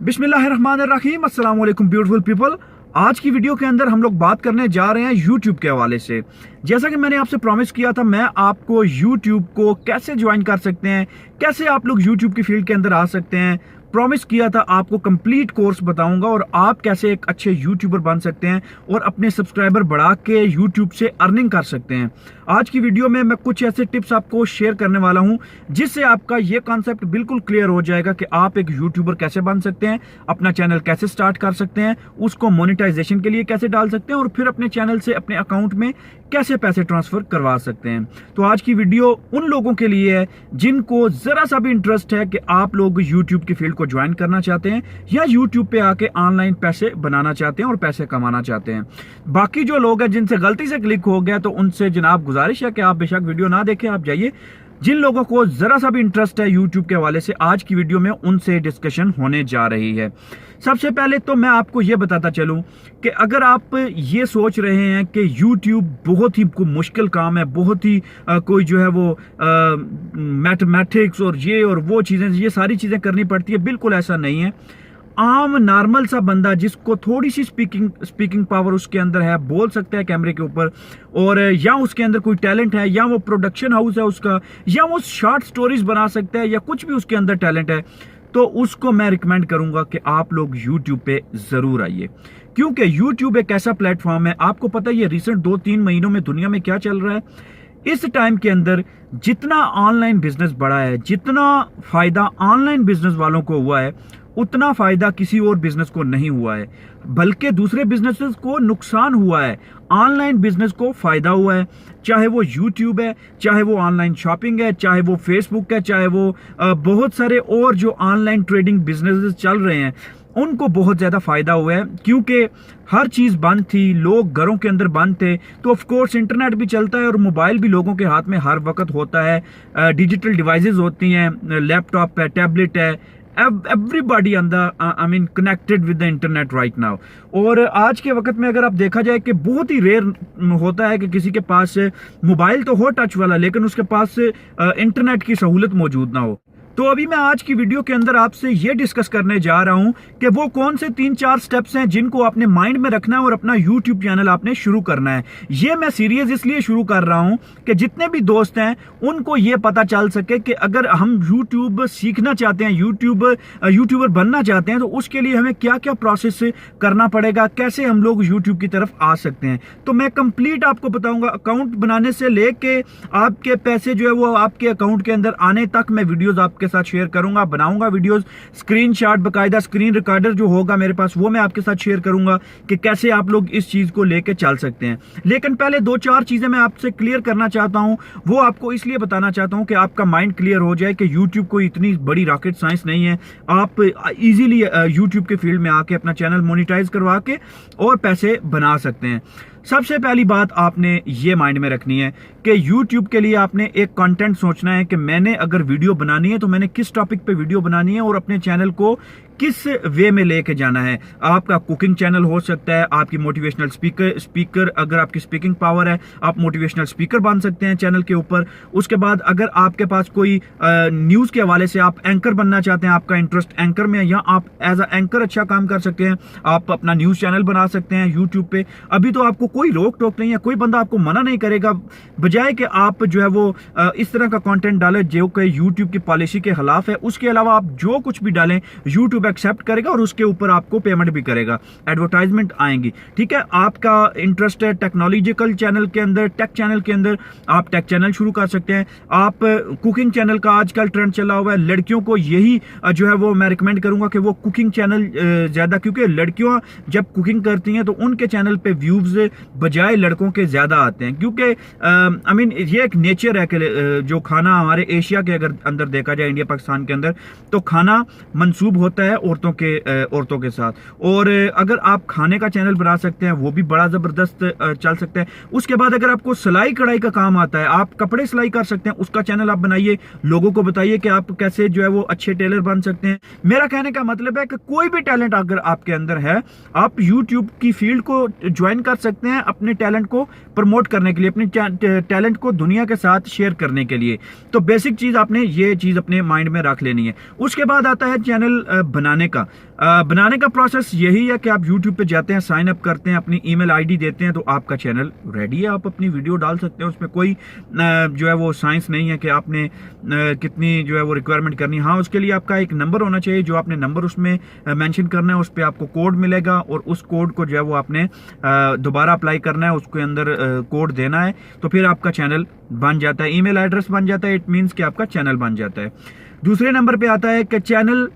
बिस्मिल्लाहिर्रहमानिर्रहीम, अस्सलाम वालेकुम ब्यूटीफुल पीपल। आज की वीडियो के अंदर हम लोग बात करने जा रहे हैं यूट्यूब के हवाले से। जैसा कि मैंने आपसे प्रॉमिस किया था, मैं आपको यूट्यूब को कैसे ज्वाइन कर सकते हैं, कैसे आप लोग यूट्यूब की फील्ड के अंदर आ सकते हैं, प्रॉमिस किया था आपको कंप्लीट कोर्स बताऊंगा और आप कैसे एक अच्छे यूट्यूबर बन सकते हैं और अपने सब्सक्राइबर बढ़ा के यूट्यूब से अर्निंग कर सकते हैं। आज की वीडियो में मैं कुछ ऐसे टिप्स आपको शेयर करने वाला हूं जिससे आपका ये कॉन्सेप्ट बिल्कुल क्लियर हो जाएगा कि आप एक यूट्यूबर कैसे बन सकते हैं, अपना चैनल कैसे स्टार्ट कर सकते हैं, उसको मोनेटाइजेशन के लिए कैसे डाल सकते हैं और फिर अपने चैनल से अपने अकाउंट में कैसे पैसे ट्रांसफर करवा सकते हैं। तो आज की वीडियो उन लोगों के लिए है जिनको जरा सा भी इंटरेस्ट है कि आप लोग यूट्यूब की फील्ड को ज्वाइन करना चाहते हैं या यूट्यूब पे आके ऑनलाइन पैसे बनाना चाहते हैं और पैसे कमाना चाहते हैं। बाकी जो लोग हैं जिनसे गलती से क्लिक हो गया तो उनसे जनाब गुजारिश है कि आप बेशक वीडियो ना देखें, आप जाइए। जिन लोगों को जरा सा भी इंटरेस्ट है यूट्यूब के हवाले से, आज की वीडियो में उनसे डिस्कशन होने जा रही है। सबसे पहले तो मैं आपको यह बताता चलूं कि अगर आप ये सोच रहे हैं कि यूट्यूब बहुत ही मुश्किल काम है, बहुत ही कोई जो है वो मैथमेटिक्स और ये और वो चीजें, ये सारी चीजें करनी पड़ती है, बिल्कुल ऐसा नहीं है। आम नॉर्मल सा बंदा जिसको थोड़ी सी स्पीकिंग पावर उसके अंदर है, बोल सकता है कैमरे के ऊपर, और या उसके अंदर कोई टैलेंट है, या वो प्रोडक्शन हाउस है उसका, या वो शॉर्ट स्टोरीज बना सकता है, या कुछ भी उसके अंदर टैलेंट है, तो उसको मैं रिकमेंड करूंगा कि आप लोग YouTube पे जरूर आइए। क्योंकि YouTube एक ऐसा प्लेटफॉर्म है, आपको पता है ये रिसेंट 2-3 महीनों में दुनिया में क्या चल रहा है। इस टाइम के अंदर जितना ऑनलाइन बिजनेस बढ़ा है, जितना फायदा ऑनलाइन बिजनेस वालों को हुआ है, उतना फायदा किसी और बिजनेस को नहीं हुआ है, बल्कि दूसरे बिजनेसेस को नुकसान हुआ है, ऑनलाइन बिजनेस को फायदा हुआ है। चाहे वो यूट्यूब है, चाहे वो ऑनलाइन शॉपिंग है, चाहे वो फेसबुक है, चाहे वो बहुत सारे और जो ऑनलाइन ट्रेडिंग बिजनेसेस चल रहे हैं, उनको बहुत ज्यादा फायदा हुआ है। क्योंकि हर चीज बंद थी, लोग घरों के अंदर बंद थे, तो ऑफ कोर्स इंटरनेट भी चलता है और मोबाइल भी लोगों के हाथ में हर वक्त होता है। डिजिटल डिवाइसेस होती हैं, लैपटॉप है, टैबलेट है, everybody connected with the internet right now. और आज के वक्त में अगर आप देखा जाए कि बहुत ही रेयर होता है कि किसी के पास मोबाइल तो हो टच वाला, लेकिन उसके पास इंटरनेट की सहूलत मौजूद ना हो। तो अभी मैं आज की वीडियो के अंदर आपसे ये डिस्कस करने जा रहा हूं कि वो कौन से 3-4 स्टेप्स हैं जिनको आपने माइंड में रखना है और अपना यूट्यूब चैनल आपने शुरू करना है। ये मैं सीरीज इसलिए शुरू कर रहा हूं कि जितने भी दोस्त हैं उनको ये पता चल सके कि अगर हम यूट्यूब सीखना चाहते हैं, यूट्यूबर बनना चाहते हैं, तो उसके लिए हमें क्या क्या प्रोसेस करना पड़ेगा, कैसे हम लोग यूट्यूब की तरफ आ सकते हैं। तो मैं कंप्लीट आपको बताऊंगा, अकाउंट बनाने से लेके आपके पैसे जो है वो आपके अकाउंट के अंदर आने तक मैं वीडियोज आपके साथ शेयर करूंगा, बनाऊंगा वीडियोस, स्क्रीनशॉट, बकायदा स्क्रीन रिकॉर्डर जो होगा मेरे पास वो मैं आपके साथ शेयर करूंगा कि कैसे आप लोग इस चीज को लेके चल सकते हैं। लेकिन पहले 2-4 चीजें मैं आपसे क्लियर करना चाहता हूं, वो आपको इसलिए बताना चाहता हूं कि आपका माइंड क्लियर हो जाए कि यूट्यूब कोई इतनी बड़ी रॉकेट साइंस नहीं है। आप इजीली यूट्यूब के फील्ड में आके अपना चैनल मोनेटाइज करवा के और पैसे बना सकते हैं। सबसे पहली बात आपने ये माइंड में रखनी है कि YouTube के लिए आपने एक कंटेंट सोचना है कि मैंने अगर वीडियो बनानी है तो मैंने किस टॉपिक पे वीडियो बनानी है और अपने चैनल को किस वे में लेके जाना है। आपका कुकिंग चैनल हो सकता है, आपकी मोटिवेशनल स्पीकर अगर आपकी स्पीकिंग पावर है, आप मोटिवेशनल स्पीकर बन सकते हैं चैनल के ऊपर। उसके बाद अगर आपके पास कोई न्यूज के हवाले से आप एंकर बनना चाहते हैं, आपका इंटरेस्ट एंकर में है, या आप एज अ एंकर अच्छा काम कर सकते हैं, आप अपना न्यूज चैनल बना सकते हैं यूट्यूब पे। अभी तो आपको कोई रोक टोक नहीं है, कोई बंदा आपको मना नहीं करेगा, बजाय कि आप जो है वो इस तरह का कंटेंट डालें जो कि यूट्यूब की पॉलिसी के खिलाफ है। उसके अलावा आप जो कुछ भी डालें यूट्यूब एक्सेप्ट करेगा और उसके ऊपर आपको पेमेंट भी करेगा, एडवर्टाइजमेंट आएंगी। ठीक है, आपका इंटरेस्ट है टेक्नोलॉजिकल चैनल के अंदर, टेक चैनल के अंदर, आप टेक चैनल शुरू कर सकते हैं। आप कुकिंग चैनल का आजकल ट्रेंड चला हुआ है, लड़कियों को यही जो है वो मैं रिकमेंड करूंगा कि वो कुकिंग चैनल ज्यादा, क्योंकि लड़कियां जब कुकिंग करती हैं तो उनके चैनल पे व्यूज बजाय लड़कों के ज्यादा आते हैं। क्योंकि ये एक नेचर है कि जो खाना हमारे एशिया के अगर अंदर देखा जाए, इंडिया पाकिस्तान के अंदर, तो खाना मंसूब होता है औरतों के साथ। और अगर आप खाने का चैनल बना सकते हैं वो भी बड़ा जबरदस्त चल सकता है। उसके बाद अगर आपको सिलाई कढ़ाई का काम आता है, आप कपड़े सिलाई कर सकते हैं, उसका चैनल आप बनाइए, लोगों को बताइए कि आप कैसे जो है वो अच्छे टेलर बन सकते हैं। मेरा कहने का मतलब है कि कोई भी टैलेंट अगर आपके अंदर है, आप यूट्यूब की फील्ड को ज्वाइन कर सकते हैं अपने टैलेंट को प्रमोट करने के लिए, अपने टैलेंट को दुनिया के साथ शेयर करने के लिए। तो बेसिक चीज आपने ये चीज अपने माइंड में रख लेनी है। उसके बाद आता है चैनल बनाने का। बनाने का प्रोसेस यही है कि आप YouTube पे जाते हैं, साइन अप करते हैं, अपनी ईमेल आईडी देते हैं, तो आपका चैनल रेडी है। आप अपनी वीडियो डाल सकते हैं। उसमें कोई जो है वो साइंस नहीं है कि आपने कितनी जो है वो रिक्वायरमेंट करनी है। हाँ, उसके लिए आपका एक नंबर होना चाहिए, जो आपने नंबर उसमें मेंशन करना है। उस पर आपको कोड मिलेगा और उस कोड को जो है वो आपने दोबारा अप्लाई करना है, उसके अंदर कोड देना है, तो फिर आपका चैनल बन जाता है, ईमेल एड्रेस बन जाता है। इट मीन्स कि आपका चैनल बन जाता है। दूसरे नंबर पे आता है कि चैनल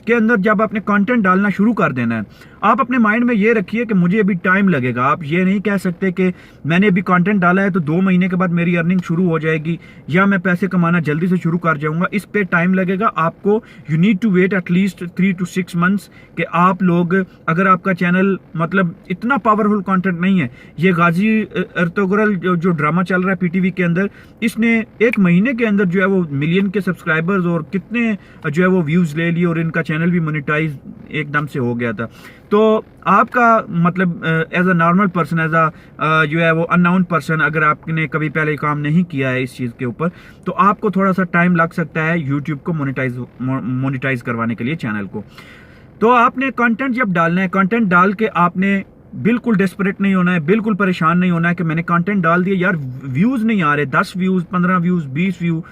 के अंदर जब आपने कंटेंट डालना शुरू कर देना है, आप अपने माइंड में ये रखिए कि मुझे अभी टाइम लगेगा। आप ये नहीं कह सकते कि मैंने अभी कंटेंट डाला है तो 2 महीने के बाद मेरी अर्निंग शुरू हो जाएगी या मैं पैसे कमाना जल्दी से शुरू कर जाऊंगा। इस पे टाइम लगेगा आपको। You need to wait at least 3 to 6 months कि आप लोग, अगर आपका चैनल मतलब इतना पावरफुल कंटेंट नहीं है। ये गाजी अर्तुगरुल जो ड्रामा चल रहा है पीटीवी के अंदर, इसने 1 महीने के अंदर जो है वो मिलियन के सब्सक्राइबर्स और कितने जो है वो व्यूज ले लिए और इनका चैनल भी मोनेटाइज एकदम से हो गया था। तो आपका मतलब as a normal person, as a जो है वो अननोन पर्सन, अगर आपने कभी पहले काम नहीं किया है इस चीज़ के ऊपर, तो आपको थोड़ा सा टाइम लग सकता है यूट्यूब को मोनेटाइज करवाने के लिए चैनल को। तो आपने कंटेंट जब डालना है, कंटेंट डाल के आपने बिल्कुल डेस्परेट नहीं होना है, बिल्कुल परेशान नहीं होना है कि मैंने कंटेंट डाल दिया यार व्यूज़ नहीं आ रहे, 10 व्यूज़, 15 व्यूज़, 20 व्यू।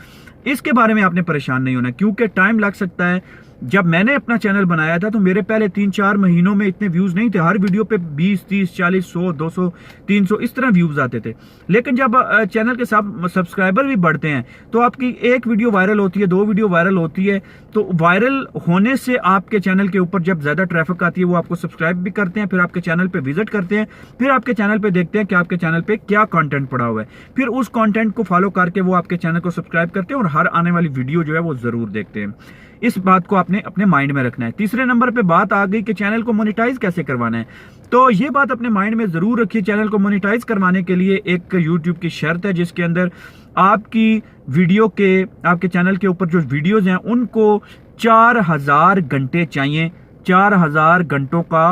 इसके बारे में आपने परेशान नहीं होना, क्योंकि टाइम लग सकता है। जब मैंने अपना चैनल बनाया था तो मेरे पहले 3-4 महीनों में इतने व्यूज नहीं थे। हर वीडियो पे 20, 30, 40, 100, 200, 300 इस तरह व्यूज आते थे। लेकिन जब चैनल के सब्सक्राइबर भी बढ़ते हैं तो आपकी एक वीडियो वायरल होती है, 2 वीडियो वायरल होती है, तो वायरल होने से आपके चैनल के ऊपर जब ज्यादा ट्रैफिक आती है वो आपको सब्सक्राइब भी करते हैं, फिर आपके चैनल पे विजिट करते हैं, फिर आपके चैनल पे देखते हैं कि आपके चैनल पे क्या कंटेंट पड़ा हुआ है, फिर उस कंटेंट को फॉलो करके वो आपके चैनल को सब्सक्राइब करते हैं और हर आने वाली वीडियो जो है वो जरूर देखते हैं। इस बात को आपने अपने माइंड में रखना है। तीसरे नंबर पे बात आ गई कि चैनल को मोनेटाइज कैसे करवाना है। तो ये बात अपने माइंड में जरूर रखिए। चैनल को मोनेटाइज करवाने के लिए एक यूट्यूब की शर्त है, जिसके अंदर आपकी वीडियो के, आपके चैनल के ऊपर जो वीडियोज हैं उनको 4000 घंटे चाहिए, 4000 घंटों का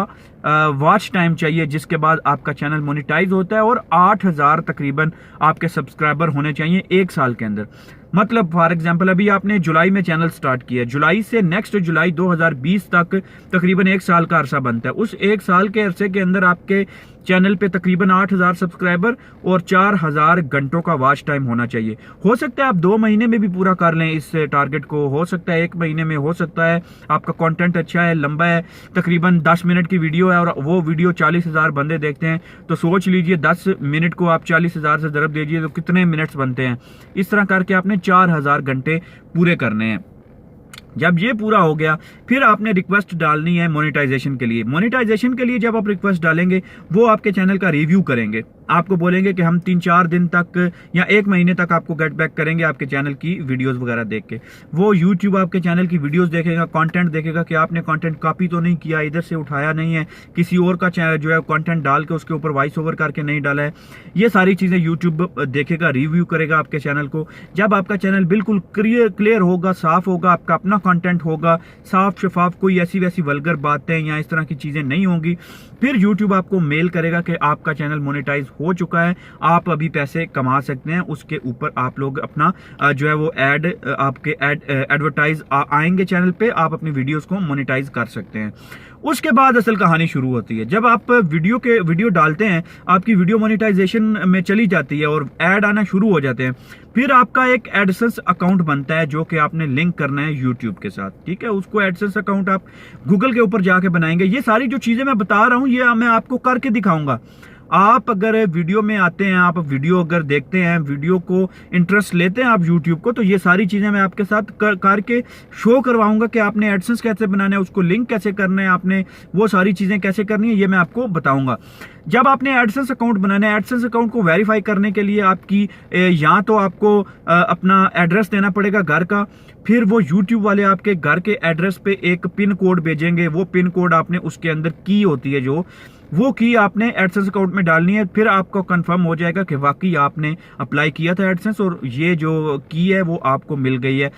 वॉच टाइम चाहिए, जिसके बाद आपका चैनल मोनेटाइज होता है। और 8000 तकरीबन आपके सब्सक्राइबर होने चाहिए 1 साल के अंदर। मतलब फॉर एग्जांपल अभी आपने जुलाई में चैनल स्टार्ट किया, जुलाई से नेक्स्ट जुलाई 2020 तक तकरीबन 1 साल का अरसा बनता है। उस 1 साल के अरसे के अंदर आपके चैनल पे तकरीबन 8000 सब्सक्राइबर और 4000 घंटों का वॉच टाइम होना चाहिए। हो सकता है आप 2 महीने में भी पूरा कर लें इस टारगेट को, हो सकता है 1 महीने में, हो सकता है आपका कंटेंट अच्छा है, लंबा है, तकरीबन 10 मिनट की वीडियो है और वो वीडियो 40,000 बंदे देखते हैं, तो सोच लीजिए 10 मिनट को आप 40,000 से ज़रब दीजिए तो कितने मिनट्स बनते हैं। इस तरह करके आपने 4000 घंटे पूरे करने हैं। जब ये पूरा हो गया फिर आपने रिक्वेस्ट डालनी है मोनेटाइजेशन के लिए। मोनेटाइजेशन के लिए जब आप रिक्वेस्ट डालेंगे वो आपके चैनल का रिव्यू करेंगे, आपको बोलेंगे कि हम 3-4 दिन तक या 1 महीने तक आपको गेट बैक करेंगे आपके चैनल की वीडियोस वगैरह देख के। वो यूट्यूब आपके चैनल की वीडियोस देखेगा, कंटेंट देखेगा कि आपने कंटेंट कॉपी तो नहीं किया, इधर से उठाया नहीं है, किसी और का जो है कंटेंट डाल के उसके ऊपर वॉइस ओवर करके नहीं डाला है। ये सारी चीज़ें यूट्यूब देखेगा, रिव्यू करेगा आपके चैनल को। जब आपका चैनल बिल्कुल क्लियर होगा, साफ होगा, आपका अपना कंटेंट होगा, साफ शफाफ, कोई ऐसी वैसी वल्गर बातें या इस तरह की चीज़ें नहीं होंगी, फिर यूट्यूब आपको मेल करेगा कि आपका चैनल मोनेटाइज हो चुका है, आप अभी पैसे कमा सकते हैं। उसके ऊपर आप लोग अपना जो है वो ऐड, आपके एडवर्टाइज आएंगे चैनल पे, आप अपनी वीडियोस को मोनेटाइज कर सकते हैं। उसके बाद असल कहानी शुरू होती है। जब आप वीडियो डालते हैं, आपकी वीडियो मोनेटाइजेशन में चली जाती है और ऐड आना शुरू हो जाते हैं, फिर आपका एक एडसेंस अकाउंट बनता है जो कि आपने लिंक करना है यूट्यूब के साथ, ठीक है। उसको एडसेंस अकाउंट आप गूगल के ऊपर जाके बनाएंगे। ये सारी जो चीजें मैं बता रहा हूं ये मैं आपको करके दिखाऊंगा। आप अगर वीडियो में आते हैं, आप वीडियो अगर देखते हैं, वीडियो को इंटरेस्ट लेते हैं आप यूट्यूब को, तो ये सारी चीजें मैं आपके साथ करके शो करवाऊंगा कि आपने एडसेंस कैसे बनाना है, उसको लिंक कैसे करना है, आपने वो सारी चीजें कैसे करनी है, ये मैं आपको बताऊंगा। जब आपने एडसेंस अकाउंट बनाना है, एडसेंस अकाउंट को वेरीफाई करने के लिए आपकी या तो आपको अपना एड्रेस देना पड़ेगा घर का, फिर वो यूट्यूब वाले आपके घर के एड्रेस पे एक पिन कोड भेजेंगे। वो पिन कोड आपने उसके अंदर की होती है जो, वो की आपने एडसेंस अकाउंट में डालनी है। फिर आपको कंफर्म हो जाएगा कि वाकई आपने अप्लाई किया था एडसेंस और ये जो की है वो आपको मिल गई है।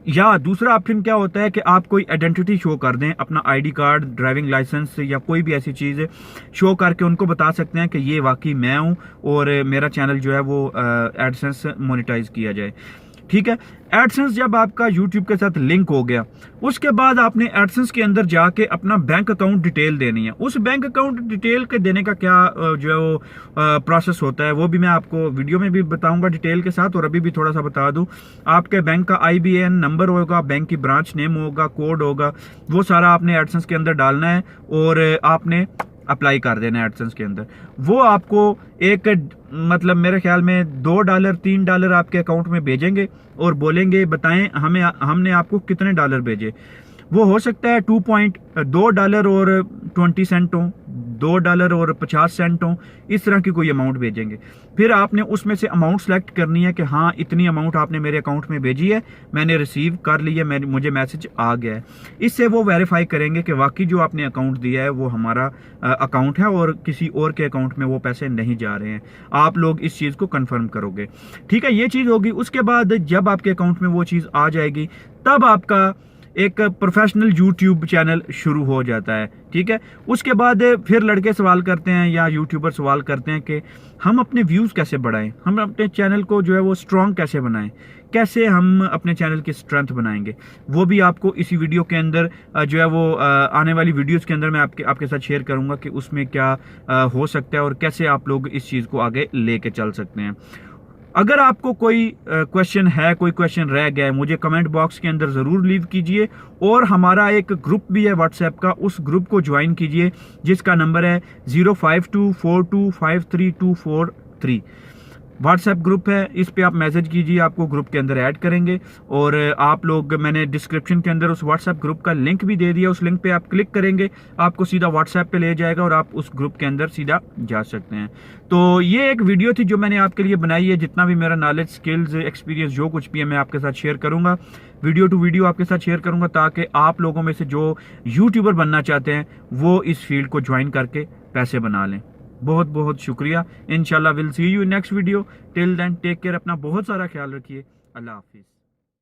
या दूसरा ऑप्शन क्या होता है कि आप कोई आइडेंटिटी शो कर दें, अपना आईडी कार्ड, ड्राइविंग लाइसेंस या कोई भी ऐसी चीज़ शो करके उनको बता सकते हैं कि ये वाकई मैं हूं और मेरा चैनल जो है वो एडसेंस मोनेटाइज किया जाए। ठीक है। एडसेंस जब आपका यूट्यूब के साथ लिंक हो गया, उसके बाद आपने एडसेंस के अंदर जाके अपना बैंक अकाउंट डिटेल देनी है। उस बैंक अकाउंट डिटेल के देने का क्या जो है वो प्रोसेस होता है, वो भी मैं आपको वीडियो में भी बताऊंगा डिटेल के साथ, और अभी भी थोड़ा सा बता दूं। आपके बैंक का IBAN नंबर होगा, बैंक की ब्रांच नेम होगा, कोड होगा, वो सारा आपने एडसेंस के अंदर डालना है और आपने अप्लाई कर देना है एडसेंस के अंदर। वो आपको एक मतलब मेरे ख्याल में $2 $3 आपके अकाउंट में भेजेंगे और बोलेंगे बताएं हमने आपको कितने डॉलर भेजे। वो हो सकता है $2 और 20 सेंट हो, $2 और 50 सेंट हो, इस तरह की कोई अमाउंट भेजेंगे। फिर आपने उसमें से अमाउंट सेलेक्ट करनी है कि हाँ इतनी अमाउंट आपने मेरे अकाउंट में भेजी है, मैंने रिसीव कर ली है, मुझे मैसेज आ गया है। इससे वो वेरीफाई करेंगे कि वाकई जो आपने अकाउंट दिया है वो हमारा अकाउंट है और किसी और के अकाउंट में वो पैसे नहीं जा रहे हैं। आप लोग इस चीज़ को कंफर्म करोगे, ठीक है। ये चीज़ होगी। उसके बाद जब आपके अकाउंट में वो चीज़ आ जाएगी, तब आपका एक प्रोफेशनल यूट्यूब चैनल शुरू हो जाता है, ठीक है। उसके बाद फिर लड़के सवाल करते हैं या यूट्यूबर सवाल करते हैं कि हम अपने व्यूज़ कैसे बढ़ाएं, हम अपने चैनल को जो है वो स्ट्रॉन्ग कैसे बनाएं, कैसे हम अपने चैनल की स्ट्रेंथ बनाएंगे। वो भी आपको इसी वीडियो के अंदर जो है वो आने वाली वीडियोस के अंदर मैं आपके साथ शेयर करूंगा कि उसमें क्या हो सकता है और कैसे आप लोग इस चीज़ को आगे लेके चल सकते हैं। अगर आपको कोई क्वेश्चन है, कोई क्वेश्चन रह गया है, मुझे कमेंट बॉक्स के अंदर ज़रूर लीव कीजिए। और हमारा एक ग्रुप भी है व्हाट्सएप का, उस ग्रुप को ज्वाइन कीजिए जिसका नंबर है 0524253243। व्हाट्सएप ग्रुप है, इस पे आप मैसेज कीजिए, आपको ग्रुप के अंदर ऐड करेंगे। और आप लोग, मैंने डिस्क्रिप्शन के अंदर उस व्हाट्सएप ग्रुप का लिंक भी दे दिया, उस लिंक पे आप क्लिक करेंगे, आपको सीधा व्हाट्सएप पे ले जाएगा और आप उस ग्रुप के अंदर सीधा जा सकते हैं। तो ये एक वीडियो थी जो मैंने आपके लिए बनाई है। जितना भी मेरा नॉलेज, स्किल्स, एक्सपीरियंस जो कुछ भी है मैं आपके साथ शेयर करूंगा, वीडियो टू वीडियो आपके साथ शेयर करूंगा, ताकि आप लोगों में से जो यूट्यूबर बनना चाहते हैं वो इस फील्ड को ज्वाइन करके पैसे बना लें। बहुत बहुत शुक्रिया। इंशाल्लाह will see you in next video. Till then take care, अपना बहुत सारा ख्याल रखिए। अल्लाह हाफिज।